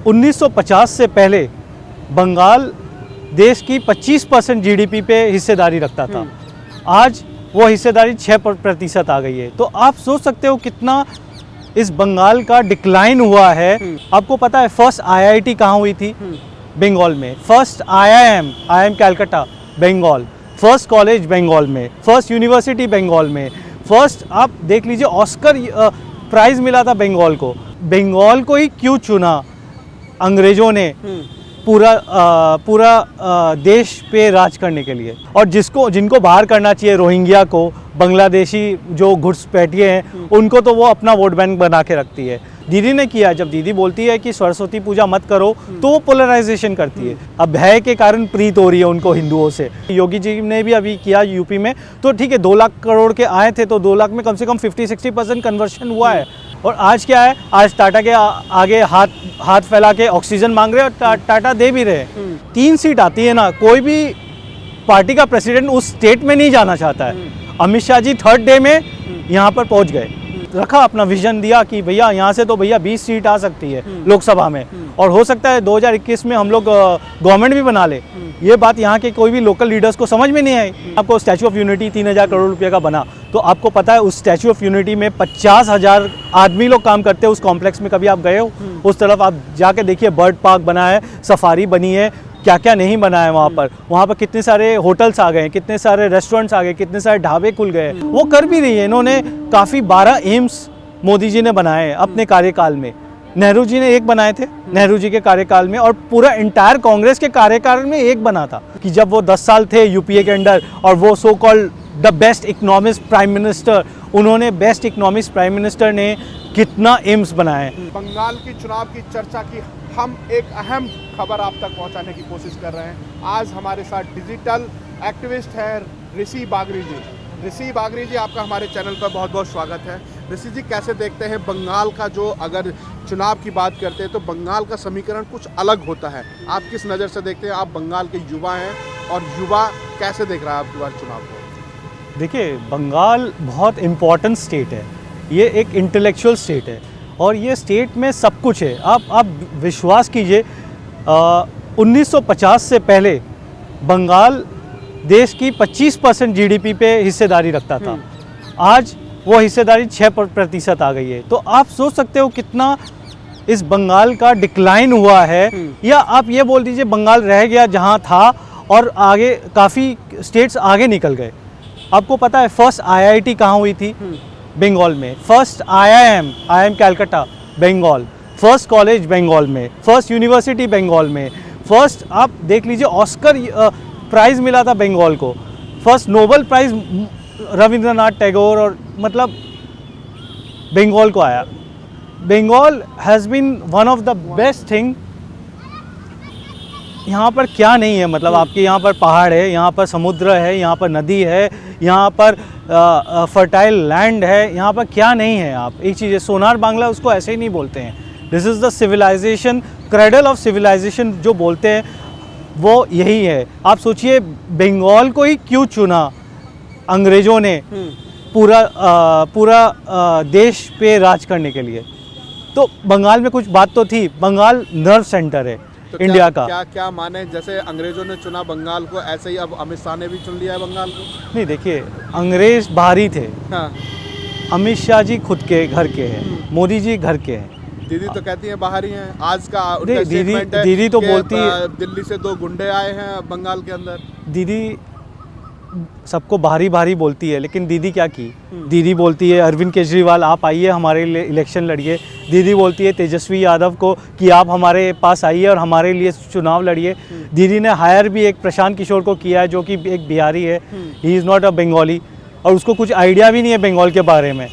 1950 से पहले बंगाल देश की 25% जीडीपी पे हिस्सेदारी रखता था। आज वो हिस्सेदारी 6% आ गई है। तो आप सोच सकते हो कितना इस बंगाल का डिक्लाइन हुआ है। आपको पता है फर्स्ट आईआईटी कहाँ हुई थी? बंगाल में। First IIM Calcutta Bengal, first college Bengal में, फर्स्ट यूनिवर्सिटी बंगाल में, फर्स्ट आप देख लीजिए ऑस्कर प्राइज मिला था बंगाल को। बंगाल को ही क्यों चुना अंग्रेजों ने पूरा देश पे राज करने के लिए? और जिनको बाहर करना चाहिए, रोहिंग्या को, बांग्लादेशी जो घुसपैठिए हैं, उनको तो वो अपना वोट बैंक बना के रखती है। दीदी ने किया, जब दीदी बोलती है कि सरस्वती पूजा मत करो तो वो पोलराइजेशन करती है। अब भय के कारण प्रीत हो रही है उनको हिंदुओं से। योगी जी ने भी अभी किया यूपी में, तो ठीक है 2 लाख करोड़ के आए थे तो 2 लाख में कम से कम 50-60% कन्वर्शन हुआ है। और आज क्या है, आज टाटा के आगे हाथ फैला के ऑक्सीजन मांग रहे हैं और टाटा दे भी रहे। 3 सीट आती है ना, कोई भी पार्टी का प्रेसिडेंट उस स्टेट में नहीं जाना चाहता है। अमित शाह जी 3rd डे में यहाँ पर पहुँच गए, रखा अपना विजन दिया कि भैया यहाँ से तो भैया 20 सीट आ सकती है लोकसभा में, और हो सकता है 2021 में हम लोग गवर्नमेंट भी बना ले। ये बात यहाँ के कोई भी लोकल लीडर्स को समझ में नहीं आई। आपको स्टैचू ऑफ यूनिटी 3000 करोड़ रुपये का बना, तो आपको पता है उस स्टैचू ऑफ यूनिटी में 50,000 आदमी लोग काम करते हैं। उस कॉम्प्लेक्स में कभी आप गए हो? उस तरफ आप जाके देखिए, बर्ड पार्क बना है, सफारी बनी है, क्या क्या नहीं बना है वहाँ पर कितने सारे होटल्स आ गए, कितने सारे रेस्टोरेंट्स आ गए, कितने सारे ढाबे खुल गए। वो कर भी रही है इन्होंने। काफ़ी 12 एम्स मोदी जी ने बनाए अपने कार्यकाल में। नेहरू जी ने 1 बनाए थे नेहरू जी के कार्यकाल में, और पूरा इंटायर कांग्रेस के कार्यकाल में 1 बना था। कि जब वो 10 साल थे यूपीए के अंडर, और वो so called the best economist prime minister, उन्होंने बेस्ट इकोनॉमिस्ट प्राइम मिनिस्टर ने कितना एम्स बनाए। बंगाल की चुनाव की चर्चा की हम एक अहम खबर आप तक पहुंचाने की कोशिश कर रहे हैं। आज हमारे साथ डिजिटल एक्टिविस्ट हैं ऋषि बागरी जी। ऋषि बागरी जी, आपका हमारे चैनल पर बहुत बहुत स्वागत है। ऋषि जी, कैसे देखते हैं बंगाल का, जो अगर चुनाव की बात करते हैं तो बंगाल का समीकरण कुछ अलग होता है। आप किस नज़र से देखते हैं? आप बंगाल के युवा हैं, और युवा कैसे देख रहा है आपकी बार चुनाव को? देखिए, बंगाल बहुत इम्पॉर्टेंट स्टेट है। ये एक इंटेलेक्चुअल स्टेट है, और ये स्टेट में सब कुछ है। आप विश्वास कीजिए, 1950 से पहले बंगाल देश की 25% जीडीपी पे हिस्सेदारी रखता था। आज वो हिस्सेदारी 6% आ गई है। तो आप सोच सकते हो कितना इस बंगाल का डिक्लाइन हुआ है। या आप ये बोल दीजिए बंगाल रह गया जहाँ था, और आगे काफ़ी स्टेट्स आगे निकल गए। आपको पता है फर्स्ट आईआईटी कहाँ हुई थी? बंगाल में। First IIM Calcutta Bengal, first college Bengal में, फर्स्ट यूनिवर्सिटी बंगाल में, फर्स्ट आप देख लीजिए ऑस्कर प्राइज मिला था बंगाल को। First Nobel prize Rabindranath Tagore, और मतलब बंगाल को आया। Bengal has been one of the best thing. यहाँ पर क्या नहीं है, मतलब आपके यहाँ पर पहाड़ है, यहाँ पर समुद्र है, यहाँ पर नदी है, यहाँ पर फर्टाइल लैंड है, यहाँ पर क्या नहीं है? आप एक चीज़ है, सोनार बांग्ला उसको ऐसे ही नहीं बोलते हैं। This is the civilization, cradle of civilization जो बोलते हैं वो यही है। आप सोचिए बंगाल को ही क्यों चुना अंग्रेज़ों ने पूरा देश पे राज करने के लिए? तो बंगाल में कुछ बात तो थी। बंगाल नर्व सेंटर है तो इंडिया का। क्या माने, जैसे अंग्रेजों ने चुना बंगाल को, ऐसे ही अब अमित शाह ने भी चुन लिया है बंगाल को? नहीं, देखिए, अंग्रेज बाहरी थे। हाँ। अमित शाह जी खुद के घर के हैं, मोदी जी घर के हैं। दीदी तो कहती हैं बाहरी हैं। आज का दीदी तो बोलती है दिल्ली से 2 गुंडे आए हैं बंगाल के अंदर। दीदी सबको भारी बोलती है, लेकिन दीदी क्या की? दीदी बोलती है अरविंद केजरीवाल आप आइए हमारे लिए इलेक्शन लड़िए। दीदी बोलती है तेजस्वी यादव को कि आप हमारे पास आइए और हमारे लिए चुनाव लड़िए। दीदी ने हायर भी एक प्रशांत किशोर को किया है, जो कि एक बिहारी है, he is not a Bengali, और उसको कुछ आइडिया भी नहीं है बंगाल के बारे में।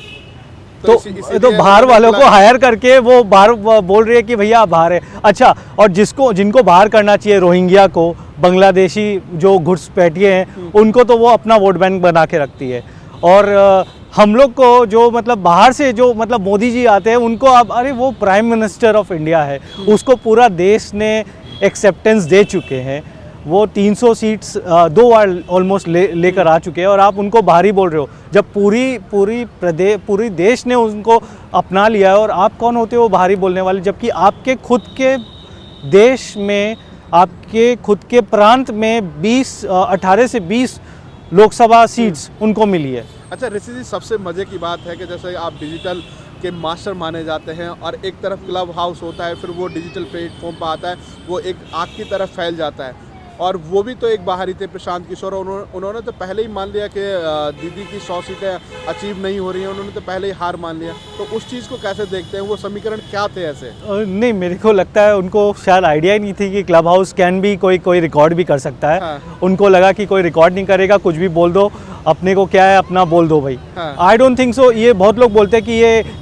तो बाहर वालों को हायर करके वो बाहर बोल रही है कि भैया आप बाहर है। अच्छा, और जिनको बाहर करना चाहिए, रोहिंग्या को, बांग्लादेशी जो घुसपैठिए हैं, उनको तो वो अपना वोट बैंक बना के रखती है। और हम लोग को जो मतलब बाहर से जो मतलब मोदी जी आते हैं, उनको अब अरे वो प्राइम मिनिस्टर ऑफ इंडिया है, उसको पूरा देश ने एक्सेप्टेंस दे चुके हैं। वो 300 सीट्स 2 बार ऑलमोस्ट लेकर आ चुके हैं, और आप उनको बाहरी बोल रहे हो, जब पूरी देश ने उनको अपना लिया है। और आप कौन होते हो बाहरी बोलने वाले, जबकि आपके खुद के देश में आपके खुद के प्रांत में 18 से 20 लोकसभा सीट्स उनको मिली है। अच्छा ऋषि जी, सबसे मज़े की बात है कि जैसे आप डिजिटल के मास्टर माने जाते हैं और एक तरफ क्लब हाउस होता है, फिर वो डिजिटल प्लेटफॉर्म पर आता है, वो एक आग की तरफ फैल जाता है, और वो भी तो एक बाहर ही थे प्रशांत किशोर। उन्होंने तो पहले ही मान लिया कि दीदी की 100 सीटें अचीव नहीं हो रही हैं, उन्होंने तो पहले ही हार मान लिया। तो उस चीज़ को कैसे देखते हैं, वो समीकरण क्या थे ऐसे? नहीं, मेरे को लगता है उनको शायद आइडिया ही नहीं थी कि क्लब हाउस कैन भी कोई रिकॉर्ड भी कर सकता है। हाँ। उनको लगा कि कोई रिकॉर्ड नहीं करेगा, कुछ भी बोल दो, अपने को क्या है, अपना बोल दो भाई। हाँ। I don't think so. ये बहुत लोग बोलते हैं कि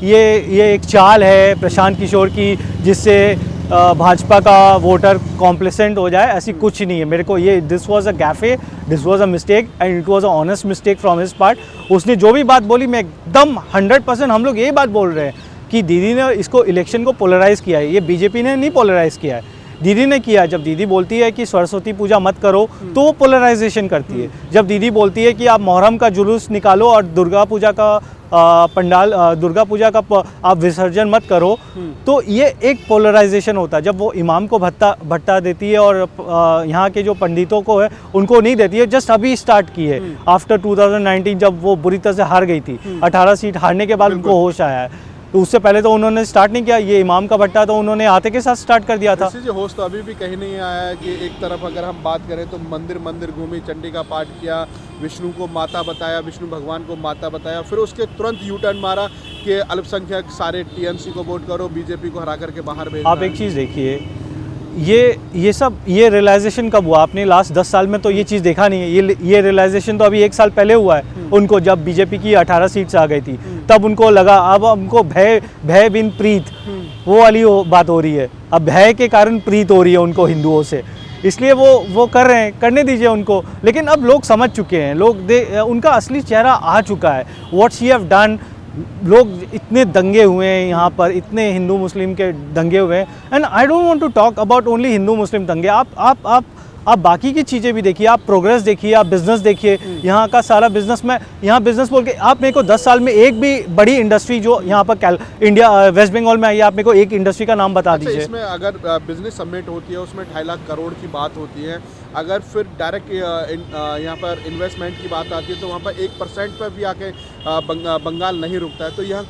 ये एक चाल है प्रशांत किशोर की, जिससे भाजपा का वोटर कॉम्प्लेसेंट हो जाए। ऐसी कुछ नहीं है। मेरे को ये this was a gaffe, this was a mistake and it was a honest mistake from his part. उसने जो भी बात बोली, मैं एकदम 100% हम लोग यही बात बोल रहे हैं कि दीदी ने इसको इलेक्शन को पोलराइज़ किया है। ये बीजेपी ने नहीं पोलराइज़ किया है, दीदी ने किया। जब दीदी बोलती है कि सरस्वती पूजा मत करो तो वो पोलराइजेशन करती है। जब दीदी बोलती है कि आप मुहर्रम का जुलूस निकालो और दुर्गा पूजा का पंडाल, दुर्गा पूजा का आप विसर्जन मत करो, तो ये एक पोलराइजेशन होता है। जब वो इमाम को भत्ता देती है और यहाँ के जो पंडितों को है उनको नहीं देती है, जस्ट अभी स्टार्ट की है आफ्टर 2019, जब वो बुरी तरह से हार गई थी। 18 सीट हारने के बाद उनको होश आया है। तो उससे पहले तो उन्होंने स्टार्ट नहीं किया। ये इमाम का भट्टा तो उन्होंने आते के साथ स्टार्ट कर दिया था। इसी होश तो अभी भी कहीं नहीं आया है कि एक तरफ अगर हम बात करें तो मंदिर घूमी, चंडी का पाठ किया, विष्णु को माता बताया, विष्णु भगवान को माता बताया, फिर उसके तुरंत यू टर्न मारा कि अल्पसंख्यक सारे टीएमसी को वोट करो, बीजेपी को हरा करके बाहर भेजना। आप एक चीज़ देखिए, ये रियलाइजेशन कब हुआ? आपने लास्ट 10 साल में तो ये चीज़ देखा नहीं है। ये रियलाइजेशन तो अभी 1 साल पहले हुआ है उनको, जब बीजेपी की 18 सीट्स आ गई थी, तब उनको लगा अब हमको भय बिन प्रीत, वो वाली बात हो रही है। अब भय के कारण प्रीत हो रही है उनको हिंदुओं से, इसलिए वो कर रहे हैं, करने दीजिए उनको। लेकिन अब लोग समझ चुके हैं, उनका असली चेहरा आ चुका है। What she have done. लोग इतने दंगे हुए हैं यहाँ पर, इतने हिंदू मुस्लिम के दंगे हुए हैं। And I don't want to talk about only Hindu Muslim दंगे। आप बाकी की चीज़ें भी देखिए, आप प्रोग्रेस देखिए, आप बिज़नेस देखिए। यहाँ का सारा बिज़नेस, मैं यहाँ बिज़नेस बोल के, आप मेरे को 10 साल में एक भी बड़ी इंडस्ट्री जो यहाँ पर इंडिया वेस्ट बंगाल में आई है, आप मेरे को एक इंडस्ट्री का नाम बता दीजिए। इसमें अगर बिजनेस समिट होती है, उसमें 2.5 लाख करोड़ की बात होती है। अगर फिर डायरेक्ट यहाँ पर इन्वेस्टमेंट की बात आती है तो वहाँ पर 1% पर भी आके बंगाल नहीं रुकता है। तो यहाँ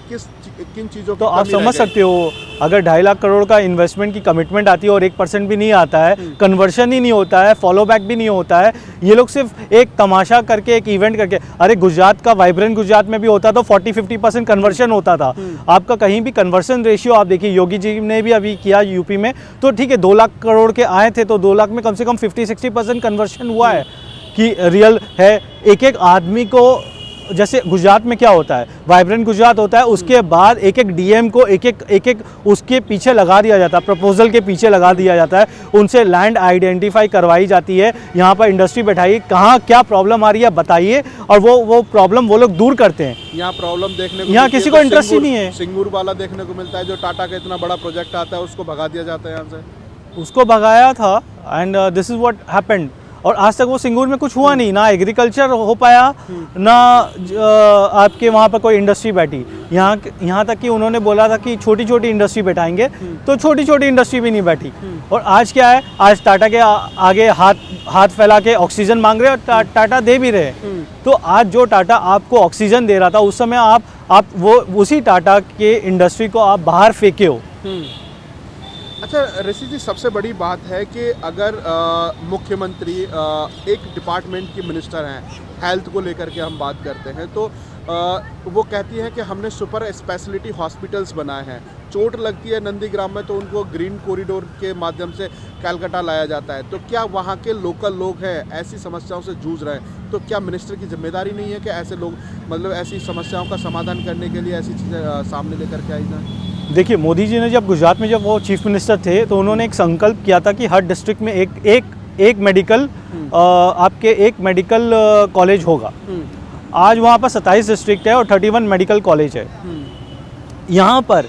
किन चीज़ों तो आप समझ सकते हो, अगर 2.5 लाख करोड़ का इन्वेस्टमेंट की कमिटमेंट आती है और 1% भी नहीं आता है, कन्वर्शन ही नहीं होता है, फॉलो बैक भी नहीं होता है, ये लोग सिर्फ एक तमाशा करके, एक इवेंट करके। अरे गुजरात का वाइब्रेंट गुजरात में भी होता तो 40-50% कन्वर्शन होता था। आपका कहीं भी कन्वर्शन रेशियो आप देखिए, योगी जी ने भी अभी किया यूपी में, तो ठीक है 2 लाख करोड़ के आए थे तो 2 लाख में कम से कम 50-60% कन्वर्शन हुआ है कि रियल है। एक आदमी को, जैसे गुजरात में क्या होता है, वाइब्रेंट गुजरात होता है, उसके बाद एक डीएम को एक उसके पीछे लगा दिया जाता है, प्रपोजल के पीछे लगा दिया जाता है, उनसे लैंड आइडेंटिफाई करवाई जाती है, यहाँ पर इंडस्ट्री बैठाइए, कहाँ क्या प्रॉब्लम आ रही है बताइए, और वो प्रॉब्लम वो लोग दूर करते हैं। यहाँ प्रॉब्लम देखने को, यहाँ किसी को इंटरेस्ट ही नहीं है। सिंगूर वाला देखने को मिलता है, जो टाटा का इतना बड़ा प्रोजेक्ट आता है उसको भगा दिया जाता है यहाँ से। उसको भगाया था and this is what happened. और आज तक वो सिंगूर में कुछ हुआ नहीं, ना एग्रीकल्चर हो पाया, ना आपके वहाँ पर कोई इंडस्ट्री बैठी। यहाँ तक कि उन्होंने बोला था कि छोटी छोटी इंडस्ट्री बैठाएंगे, तो छोटी छोटी इंडस्ट्री भी नहीं बैठी। और आज क्या है, आज टाटा के आगे हाथ फैला के ऑक्सीजन मांग रहे और टाटा दे भी रहे। तो आज जो टाटा आपको ऑक्सीजन दे रहा था, उस समय आप वो उसी टाटा के इंडस्ट्री को आप बाहर फेंके हो। अच्छा ऋषि जी, सबसे बड़ी बात है कि अगर मुख्यमंत्री एक डिपार्टमेंट की मिनिस्टर हैं, हेल्थ को लेकर के हम बात करते हैं, तो वो कहती हैं कि हमने सुपर स्पेशलिटी हॉस्पिटल्स बनाए हैं। चोट लगती है नंदीग्राम में तो उनको ग्रीन कॉरिडोर के माध्यम से कलकत्ता लाया जाता है। तो क्या वहाँ के लोकल लोग हैं ऐसी समस्याओं से जूझ रहे हैं, तो क्या मिनिस्टर की जिम्मेदारी नहीं है कि ऐसे लोग, मतलब ऐसी समस्याओं का समाधान करने के लिए ऐसी चीज़ें सामने लेकर के आई जाए? देखिए, मोदी जी ने जब गुजरात में जब वो चीफ मिनिस्टर थे तो उन्होंने एक संकल्प किया था कि हर डिस्ट्रिक्ट में एक मेडिकल एक मेडिकल कॉलेज होगा। आज वहाँ पर 27 डिस्ट्रिक्ट है और 31 मेडिकल कॉलेज है। यहाँ पर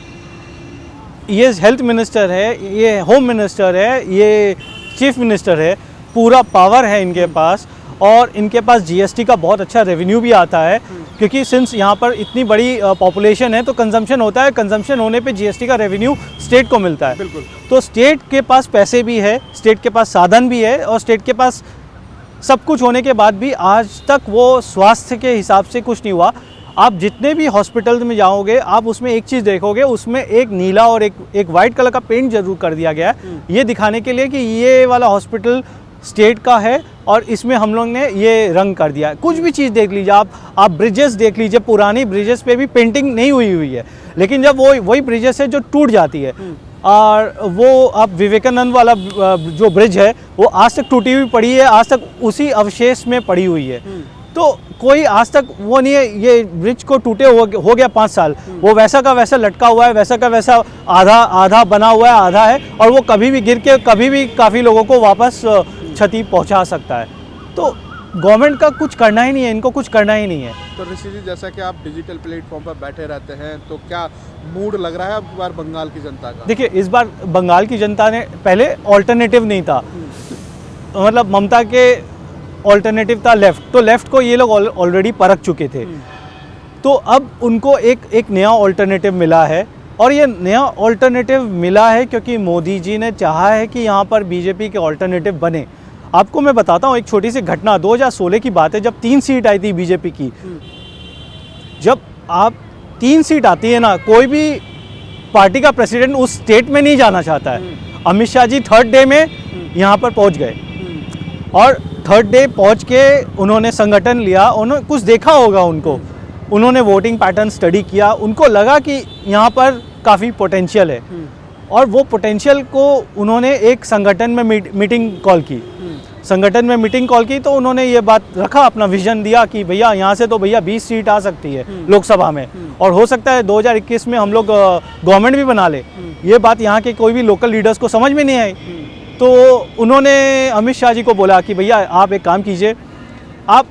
ये हेल्थ मिनिस्टर है, ये होम मिनिस्टर है, ये चीफ मिनिस्टर है, पूरा पावर है इनके पास। और इनके पास जीएसटी का बहुत अच्छा रेवेन्यू भी आता है, क्योंकि सिंस यहाँ पर इतनी बड़ी पॉपुलेशन है तो कंजम्पशन होता है, कंजम्पशन होने पे जीएसटी का रेवेन्यू स्टेट को मिलता है। बिल्कुल। तो स्टेट के पास पैसे भी है, स्टेट के पास साधन भी है, और स्टेट के पास सब कुछ होने के बाद भी आज तक वो स्वास्थ्य के हिसाब से कुछ नहीं हुआ। आप जितने भी हॉस्पिटल में जाओगे आप उसमें एक चीज़ देखोगे, उसमें एक नीला और एक वाइट कलर का पेंट जरूर कर दिया गया है, ये दिखाने के लिए कि ये वाला हॉस्पिटल स्टेट का है और इसमें हम लोग ने ये रंग कर दिया है। कुछ भी चीज़ देख लीजिए आप ब्रिजेस देख लीजिए, पुरानी ब्रिजेस पे भी पेंटिंग नहीं हुई है, लेकिन जब वही ब्रिजेस है जो टूट जाती है, और वो आप विवेकानंद वाला जो ब्रिज है वो आज तक टूटी हुई पड़ी है, आज तक उसी अवशेष में पड़ी हुई है। तो कोई आज तक वो नहीं है, ये ब्रिज को टूटे हो गया 5 साल, वो वैसा का वैसा लटका हुआ है, वैसा का वैसा आधा बना हुआ है, आधा है, और वो कभी भी गिर के कभी भी काफ़ी लोगों को वापस क्षति पहुंचा सकता है। तो गवर्नमेंट का कुछ करना ही नहीं है, इनको कुछ करना ही नहीं है। तो ऋषि जी, जैसा कि आप डिजिटल प्लेटफॉर्म पर बैठे रहते हैं, तो क्या मूड लग रहा है अब बार बंगाल की जनता का? देखिए, इस बार बंगाल की जनता ने, पहले ऑल्टरनेटिव नहीं था, मतलब ममता के ऑल्टरनेटिव था लेफ़्ट, तो लेफ़्ट को ये लोग ऑलरेडी परख चुके थे, तो अब उनको एक नया ऑल्टरनेटिव मिला है, और ये नया ऑल्टरनेटिव मिला है क्योंकि मोदी जी ने चाहा है कि यहाँ पर बीजेपी के ऑल्टरनेटिव बने। आपको मैं बताता हूँ एक छोटी सी घटना, 2016 की बात है, जब 3 सीट आई थी बीजेपी की। जब आप 3 सीट आती है ना, कोई भी पार्टी का प्रेसिडेंट उस स्टेट में नहीं जाना चाहता है। अमित शाह जी 3rd डे में यहाँ पर पहुँच गए, और 3rd डे पहुँच के उन्होंने संगठन लिया, उन्होंने कुछ देखा होगा उन्होंने वोटिंग पैटर्न स्टडी किया, उनको लगा कि यहाँ पर काफ़ी पोटेंशियल है, और वो पोटेंशियल को उन्होंने एक संगठन में मीटिंग कॉल की। संगठन में मीटिंग कॉल की तो उन्होंने ये बात रखा, अपना विजन दिया कि भैया यहाँ से तो भैया 20 सीट आ सकती है लोकसभा में, और हो सकता है 2021 में हम लोग गवर्नमेंट भी बना ले। ये बात यहाँ के कोई भी लोकल लीडर्स को समझ में नहीं आई, तो उन्होंने अमित शाह जी को बोला कि भैया आप एक काम कीजिए, आप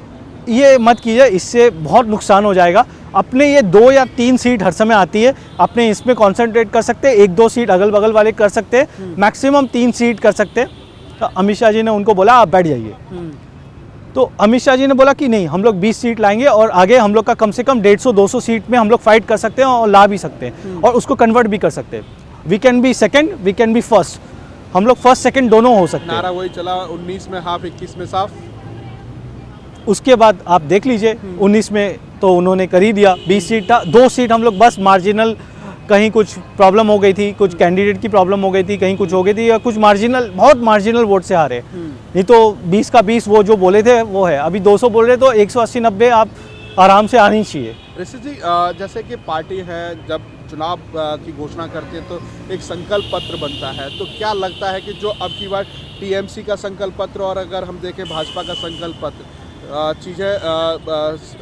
ये मत कीजिए, इससे बहुत नुकसान हो जाएगा, अपने ये 2 या 3 सीट हर समय आती है, अपने इसमें कॉन्सेंट्रेट कर सकते हैं, 1-2 सीट अगल बगल वाले कर सकते हैं, मैक्सिमम 3 सीट कर सकते हैं। तो अमित शाह जी ने उनको बोला आप बैठ जाइए। तो अमित शाह जी ने बोला कि नहीं, हम लोग 20 सीट लाएंगे, और आगे हम लोग का कम से कम 150-200 सीट में हम लोग फाइट कर सकते हैं और ला भी सकते हैं, और उसको कन्वर्ट भी कर सकते हैं। We can be second, we can be first, हम लोग फर्स्ट सेकेंड दोनों हो सकते हैं। नारा वही चला, 19 में हाफ, 21 में साफ। उसके बाद आप देख लीजिए 19 में तो उन्होंने कर ही दिया, 20 सीट था, 2 सीट हम लोग बस मार्जिनल, कहीं कुछ प्रॉब्लम हो गई थी, कुछ कैंडिडेट की प्रॉब्लम हो गई थी, कहीं कुछ हो गई थी, या कुछ मार्जिनल, बहुत मार्जिनल वोट से हारे। नहीं तो 20 का 20 वो जो बोले थे वो है, अभी 200 बोल रहे तो 180-90 आप आराम से आनी चाहिए। ऋषि जी, जैसे कि पार्टी है जब चुनाव की घोषणा करते हैं तो एक संकल्प पत्र बनता है, तो क्या लगता है कि जो अब की बार टीएमसी का संकल्प पत्र और अगर हम देखें भाजपा का संकल्प पत्र, चीज़ें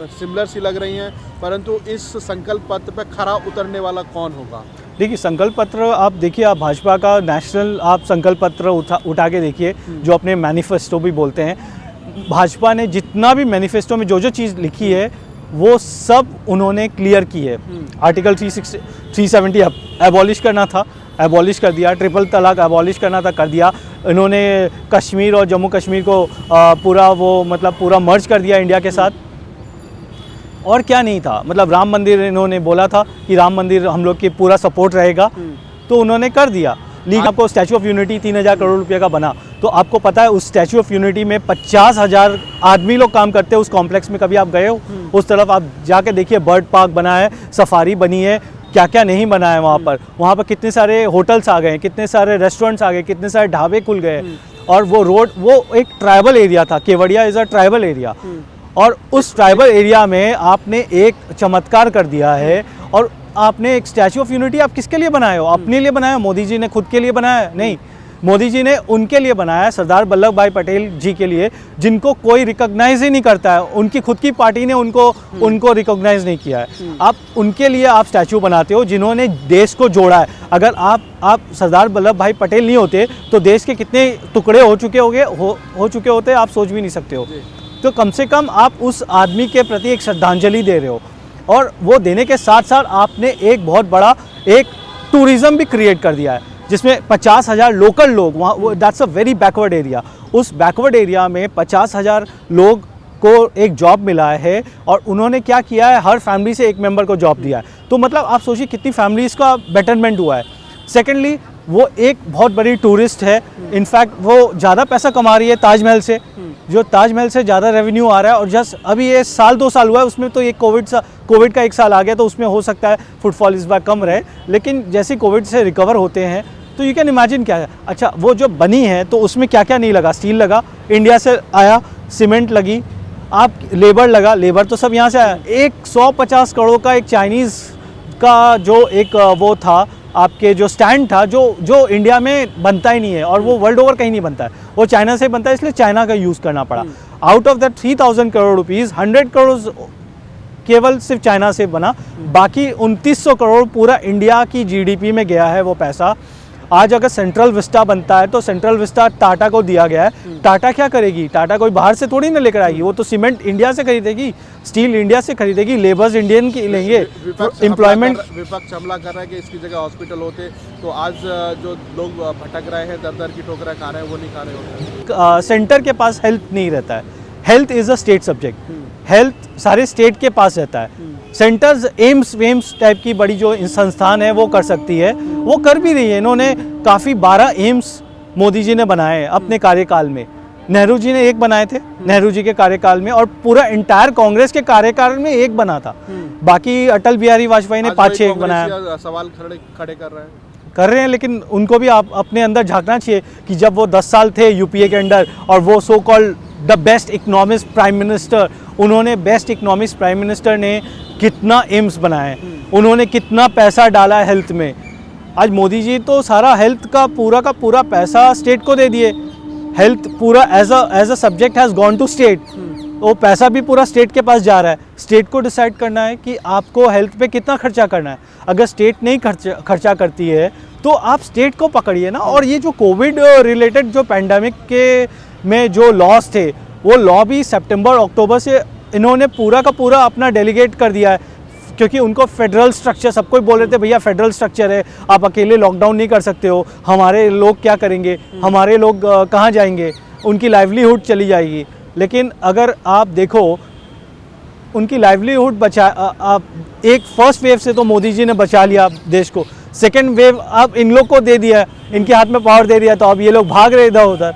सिमिलर सी लग रही हैं, परंतु इस संकल्प पत्र पे खरा उतरने वाला कौन होगा? देखिए, संकल्प पत्र आप देखिए, आप भाजपा का नेशनल आप संकल्प पत्र उठा के देखिए, जो अपने मैनिफेस्टो भी बोलते हैं, भाजपा ने जितना भी मैनिफेस्टो में जो जो चीज़ लिखी है वो सब उन्होंने क्लियर की है। आर्टिकल 370 एबॉलिश करना था, एबॉलिश कर दिया, ट्रिपल तलाक एबॉलिश करना था, कर दिया। इन्होंने कश्मीर और जम्मू कश्मीर को पूरा वो मतलब पूरा मर्ज कर दिया इंडिया के साथ। और क्या नहीं था, मतलब राम मंदिर इन्होंने बोला था कि राम मंदिर हम लोग के पूरा सपोर्ट रहेगा, तो उन्होंने कर दिया। लीग आपको स्टैचू ऑफ यूनिटी 3000 करोड़ रुपये का बना, तो आपको पता है उस स्टैचू ऑफ यूनिटी में 50,000 आदमी लोग काम करते हैं उस कॉम्प्लेक्स में। कभी आप गए हो उस तरफ? आप जाके देखिए, बर्ड पार्क बना है, सफारी बनी है, क्या क्या नहीं बना है वहाँ पर। वहाँ पर कितने सारे होटल्स आ गए, कितने सारे रेस्टोरेंट्स आ गए, कितने सारे ढाबे खुल गए। और वो रोड, वो एक ट्राइबल एरिया था, Kevadia is a tribal area, और उस ट्राइबल एरिया में आपने एक चमत्कार कर दिया है। और आपने एक स्टैचू ऑफ यूनिटी आप किसके लिए बनाए हो? अपने लिए बनाया? मोदी जी ने खुद के लिए बनाया? नहीं, मोदी जी ने उनके लिए बनाया, सरदार वल्लभ भाई पटेल जी के लिए, जिनको कोई रिकॉग्नाइज ही नहीं करता है। उनकी खुद की पार्टी ने उनको रिकॉग्नाइज नहीं किया है। आप उनके लिए आप स्टैचू बनाते हो जिन्होंने देश को जोड़ा है। अगर आप सरदार वल्लभ भाई पटेल नहीं होते तो देश के कितने टुकड़े हो चुके होते आप सोच भी नहीं सकते हो। तो कम से कम आप उस आदमी के प्रति एक श्रद्धांजलि दे रहे हो, और वो देने के साथ साथ आपने एक बहुत बड़ा एक टूरिज़्म भी क्रिएट कर दिया है, जिसमें 50,000 लोकल लोग वहाँ, that's a very backward area, उस बैकवर्ड एरिया में 50,000 लोग को एक जॉब मिला है और उन्होंने क्या किया है, हर फैमिली से एक मेंबर को जॉब दिया है। तो मतलब आप सोचिए कितनी फैमिलीज़ का बेटरमेंट हुआ है। सेकेंडली वो एक बहुत बड़ी टूरिस्ट है, इनफैक्ट वो ज़्यादा पैसा कमा रही है ताजमहल से, जो ताजमहल से ज़्यादा रेवेन्यू आ रहा है। और जस्ट अभी ये साल 2 साल हुआ है, उसमें तो ये कोविड का 1 साल आ गया, तो उसमें हो सकता है फुटफॉल इस बार कम रहे, लेकिन जैसे कोविड से रिकवर होते हैं तो यू कैन इमेजिन क्या है। अच्छा, वो जो बनी है तो उसमें क्या क्या नहीं लगा, स्टील लगा, इंडिया से आया, सीमेंट लगी, आप लेबर लगा, लेबर तो सब यहाँ से आया। 150 करोड़ का एक चाइनीज़ का जो एक वो था, आपके जो स्टैंड था, जो इंडिया में बनता ही नहीं है और वो वर्ल्ड ओवर कहीं नहीं बनता है, वो चाइना से बनता है, इसलिए चाइना का यूज़ करना पड़ा। Out of that 3000 crore rupees 100 crore केवल सिर्फ चाइना से बना, बाकी 2900 करोड़ पूरा इंडिया की जीडीपी में गया है वो पैसा। आज अगर सेंट्रल विस्टा बनता है तो सेंट्रल विस्टा टाटा को दिया गया है। टाटा क्या करेगी, टाटा कोई बाहर से थोड़ी ना लेकर आएगी, वो तो सीमेंट इंडिया से खरीदेगी, स्टील इंडिया से खरीदेगी, लेबर्स इंडियन की लेंगे, एम्प्लॉयमेंट। विपक्ष हमला कर रहा है कि इसकी जगह हॉस्पिटल होते, तो आज जो लोग भटक रहे हैं, दर दर की ठोकरें खा रहे हैं, वो नहीं खा रहे होते। सेंटर के पास हेल्थ नहीं रहता है, health is a state subject, health सारे स्टेट के पास रहता है। सेंटर्स एम्स वेम्स टाइप की बड़ी जो संस्थान है वो कर सकती है, वो कर भी रही है। इन्होंने काफ़ी 12 एम्स मोदी जी ने बनाए हैं अपने कार्यकाल में, नेहरू जी ने 1 बनाए थे नेहरू जी के कार्यकाल में, और पूरा इंटायर कांग्रेस के कार्यकाल में 1 बना था। बाकी अटल बिहारी वाजपेयी ने 5-6 बनाया। सवाल खड़े कर रहे हैं, लेकिन उनको भी आप अपने अंदर झांकना चाहिए कि जब वो 10 साल थे यूपीए के अंडर और वो so called the best economist prime minister, उन्होंने बेस्ट इकोनॉमिस्ट प्राइम मिनिस्टर ने कितना एम्स बनाए, उन्होंने कितना पैसा डाला है हेल्थ में। आज मोदी जी तो सारा हेल्थ का पूरा पैसा स्टेट को दे दिए, हेल्थ पूरा as a subject has gone to state, वो पैसा भी पूरा स्टेट के पास जा रहा है। स्टेट को डिसाइड करना है कि आपको हेल्थ पे कितना खर्चा करना है। अगर स्टेट नहीं खर्चा करती है तो आप स्टेट को पकड़िए ना। और ये जो कोविड रिलेटेड जो पैंडमिक के में जो लॉस थे, वो लॉ भी सितंबर अक्टूबर से इन्होंने पूरा का पूरा अपना डेलीगेट कर दिया है, क्योंकि उनको फेडरल स्ट्रक्चर, सब कोई बोल रहे थे भैया फेडरल स्ट्रक्चर है, आप अकेले लॉकडाउन नहीं कर सकते हो, हमारे लोग क्या करेंगे, हमारे लोग कहाँ जाएंगे, उनकी लाइवलीहुड चली जाएगी। लेकिन अगर आप देखो उनकी लाइवलीहुड एक फर्स्ट वेव से तो मोदी जी ने बचा लिया देश को, सेकेंड वेव अब इन लोग को दे दिया, इनके हाथ में पावर दे दिया, तो अब ये लोग भाग रहे इधर उधर।